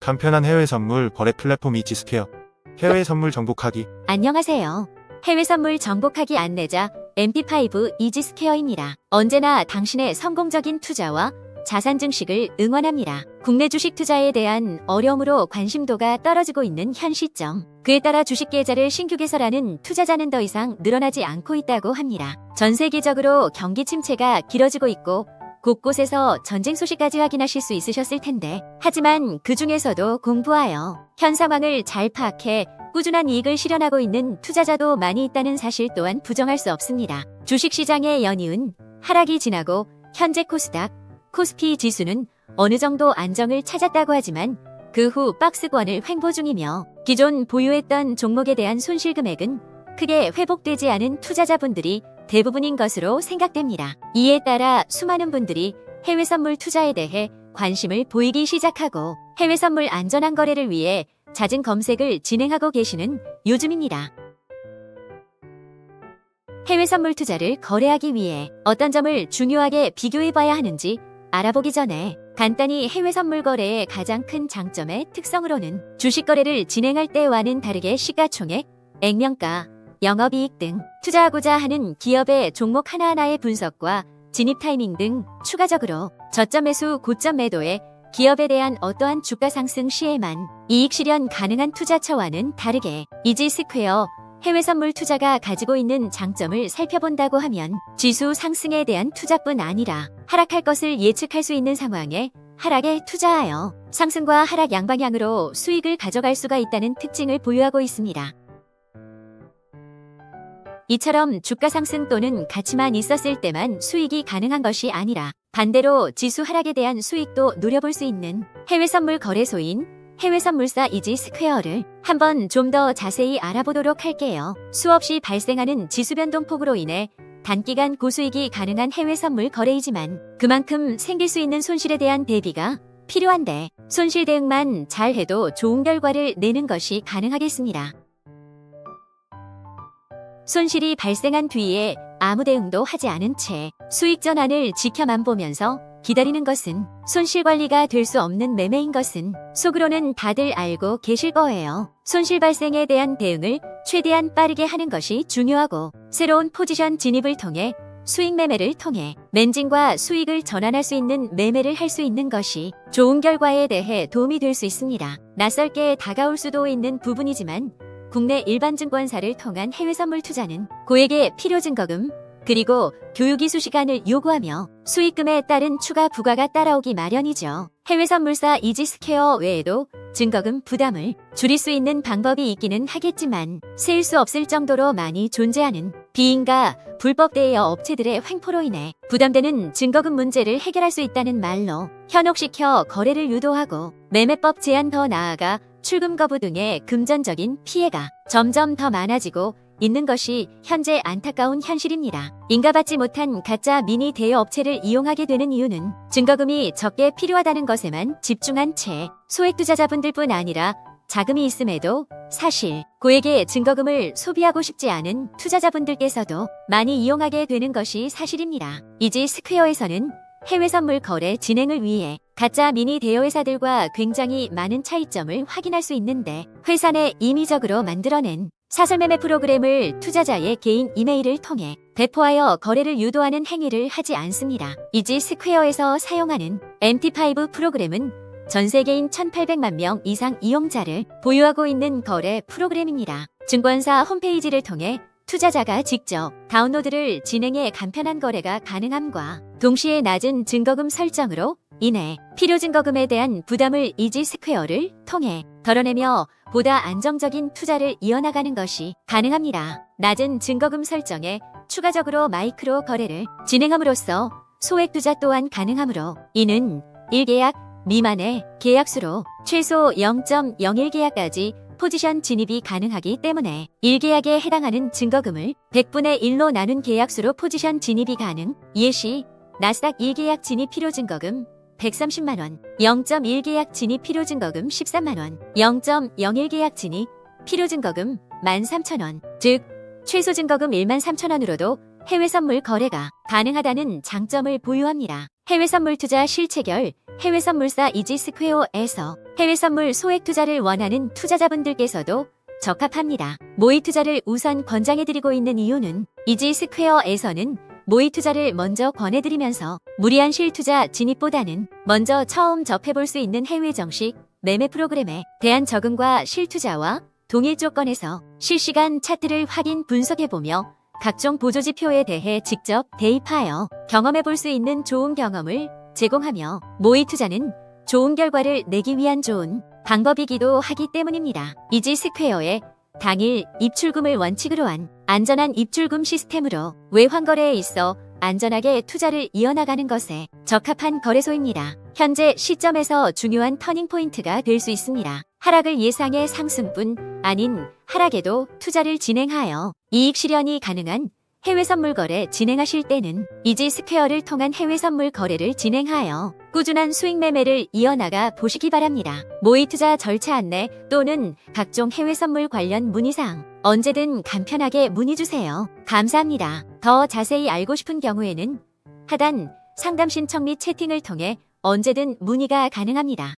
간편한 해외 선물 거래 플랫폼 이지스퀘어. 해외 선물 정복하기. 안녕하세요. 해외 선물 정복하기 안내자 MP5 이지스퀘어입니다. 언제나 당신의 성공적인 투자와 자산 증식을 응원합니다. 국내 주식 투자에 대한 어려움으로 관심도가 떨어지고 있는 현 시점. 그에 따라 주식 계좌를 신규 개설하는 투자자는 더 이상 늘어나지 않고 있다고 합니다. 전 세계적으로 경기 침체가 길어지고 있고 곳곳에서 전쟁 소식까지 확인하실 수 있으셨을 텐데, 하지만 그 중에서도 공부하여 현 상황을 잘 파악해 꾸준한 이익을 실현하고 있는 투자자도 많이 있다는 사실 또한 부정할 수 없습니다. 주식시장의 연이은 하락이 지나고 현재 코스닥, 코스피 지수는 어느 정도 안정을 찾았다고 하지만 그 후 박스권을 횡보 중이며 기존 보유했던 종목에 대한 손실 금액은 크게 회복되지 않은 투자자분들이 대부분인 것으로 생각됩니다. 이에 따라 수많은 분들이 해외 선물 투자에 대해 관심을 보이기 시작하고 해외 선물 안전한 거래를 위해 잦은 검색을 진행하고 계시는 요즘입니다. 해외 선물 투자를 거래하기 위해 어떤 점을 중요하게 비교해봐야 하는지 알아보기 전에 간단히 해외 선물 거래의 가장 큰 장점의 특성으로는 주식 거래를 진행할 때와는 다르게 시가총액, 액면가, 영업이익 등 투자하고자 하는 기업의 종목 하나하나의 분석과 진입 타이밍 등 추가적으로 저점 매수, 고점 매도에 기업에 대한 어떠한 주가 상승 시에만 이익 실현 가능한 투자처와는 다르게 이지스퀘어 해외 선물 투자가 가지고 있는 장점을 살펴본다고 하면 지수 상승에 대한 투자뿐 아니라 하락할 것을 예측할 수 있는 상황에 하락에 투자하여 상승과 하락 양방향으로 수익을 가져갈 수가 있다는 특징을 보유하고 있습니다. 이처럼 주가 상승 또는 가치만 있었을 때만 수익이 가능한 것이 아니라 반대로 지수 하락에 대한 수익도 누려볼 수 있는 해외 선물 거래소인 해외 선물사 이지스퀘어를 한번 좀 더 자세히 알아보도록 할게요. 수없이 발생하는 지수 변동폭으로 인해 단기간 고수익이 가능한 해외 선물 거래이지만 그만큼 생길 수 있는 손실에 대한 대비가 필요한데 손실 대응만 잘해도 좋은 결과를 내는 것이 가능하겠습니다. 손실이 발생한 뒤에 아무 대응도 하지 않은 채 수익 전환을 지켜만 보면서 기다리는 것은 손실 관리가 될 수 없는 매매인 것은 속으로는 다들 알고 계실 거예요. 손실 발생에 대한 대응을 최대한 빠르게 하는 것이 중요하고 새로운 포지션 진입을 통해 수익 매매를 통해 멘징과 수익을 전환할 수 있는 매매를 할 수 있는 것이 좋은 결과에 대해 도움이 될 수 있습니다. 낯설게 다가올 수도 있는 부분이지만 국내 일반 증권사를 통한 해외 선물 투자는 고액의 필요 증거금 그리고 교육 이수 시간을 요구하며 수익금에 따른 추가 부가가 따라오기 마련이죠. 해외 선물사 이지스퀘어 외에도 증거금 부담을 줄일 수 있는 방법이 있기는 하겠지만 세일 수 없을 정도로 많이 존재하는 비인가 불법 대여 업체들의 횡포로 인해 부담되는 증거금 문제를 해결할 수 있다는 말로 현혹시켜 거래를 유도하고 매매법 제한 더 나아가 출금 거부 등의 금전적인 피해가 점점 더 많아지고 있는 것이 현재 안타까운 현실입니다. 인가받지 못한 가짜 미니 대여 업체를 이용하게 되는 이유는 증거금이 적게 필요하다는 것에만 집중한 채 소액 투자자분들뿐 아니라 자금이 있음에도 사실 고액의 증거금을 소비하고 싶지 않은 투자자분들께서도 많이 이용하게 되는 것이 사실입니다. 이지스퀘어에서는 해외 선물 거래 진행을 위해 가짜 미니 대여회사들과 굉장히 많은 차이점을 확인할 수 있는데 회사 내 임의적으로 만들어낸 사설매매 프로그램을 투자자의 개인 이메일을 통해 배포하여 거래를 유도하는 행위를 하지 않습니다. 이지스퀘어에서 사용하는 MT5 프로그램은 전 세계인 1,800만 명 이상 이용자를 보유하고 있는 거래 프로그램입니다. 증권사 홈페이지를 통해 투자자가 직접 다운로드를 진행해 간편한 거래가 가능함과 동시에 낮은 증거금 설정으로 인해 필요 증거금에 대한 부담을 이지스퀘어를 통해 덜어내며 보다 안정적인 투자를 이어나가는 것이 가능합니다. 낮은 증거금 설정에 추가적으로 마이크로 거래를 진행함으로써 소액 투자 또한 가능하므로 이는 1계약 미만의 계약수로 최소 0.01계약까지 포지션 진입이 가능하기 때문에 1계약에 해당하는 증거금을 100분의 1로 나눈 계약수로 포지션 진입이 가능. 예시 나스닥 1계약 진입 필요 증거금 130만원, 0.1계약 진입 필요 증거금 13만원, 0.01계약 진입 필요 증거금 13,000원, 즉 최소 증거금 13,000원으로도 해외 선물 거래가 가능하다는 장점을 보유합니다. 해외 선물 투자 실체결 해외 선물사 이지스퀘어에서 해외 선물 소액 투자를 원하는 투자자분들께서도 적합합니다. 모의 투자를 우선 권장해드리고 있는 이유는 이지스퀘어에서는 모의 투자를 먼저 권해드리면서 무리한 실투자 진입보다는 먼저 처음 접해볼 수 있는 해외 정식 매매 프로그램에 대한 적응과 실투자와 동일 조건에서 실시간 차트를 확인 분석해보며 각종 보조지표에 대해 직접 대입하여 경험해볼 수 있는 좋은 경험을 제공하며 모의 투자는 좋은 결과를 내기 위한 좋은 방법이기도 하기 때문입니다. 이지스퀘어의 당일 입출금을 원칙으로 한 안전한 입출금 시스템으로 외환거래에 있어 안전하게 투자를 이어나가는 것에 적합한 거래소입니다. 현재 시점에서 중요한 터닝포인트가 될 수 있습니다. 하락을 예상해 상승뿐 아닌 하락에도 투자를 진행하여 이익 실현이 가능한 해외 선물 거래 진행하실 때는 이지스퀘어를 통한 해외 선물 거래를 진행하여 꾸준한 수익 매매를 이어나가 보시기 바랍니다. 모의 투자 절차 안내 또는 각종 해외 선물 관련 문의사항 언제든 간편하게 문의 주세요. 감사합니다. 더 자세히 알고 싶은 경우에는 하단 상담 신청 및 채팅을 통해 언제든 문의가 가능합니다.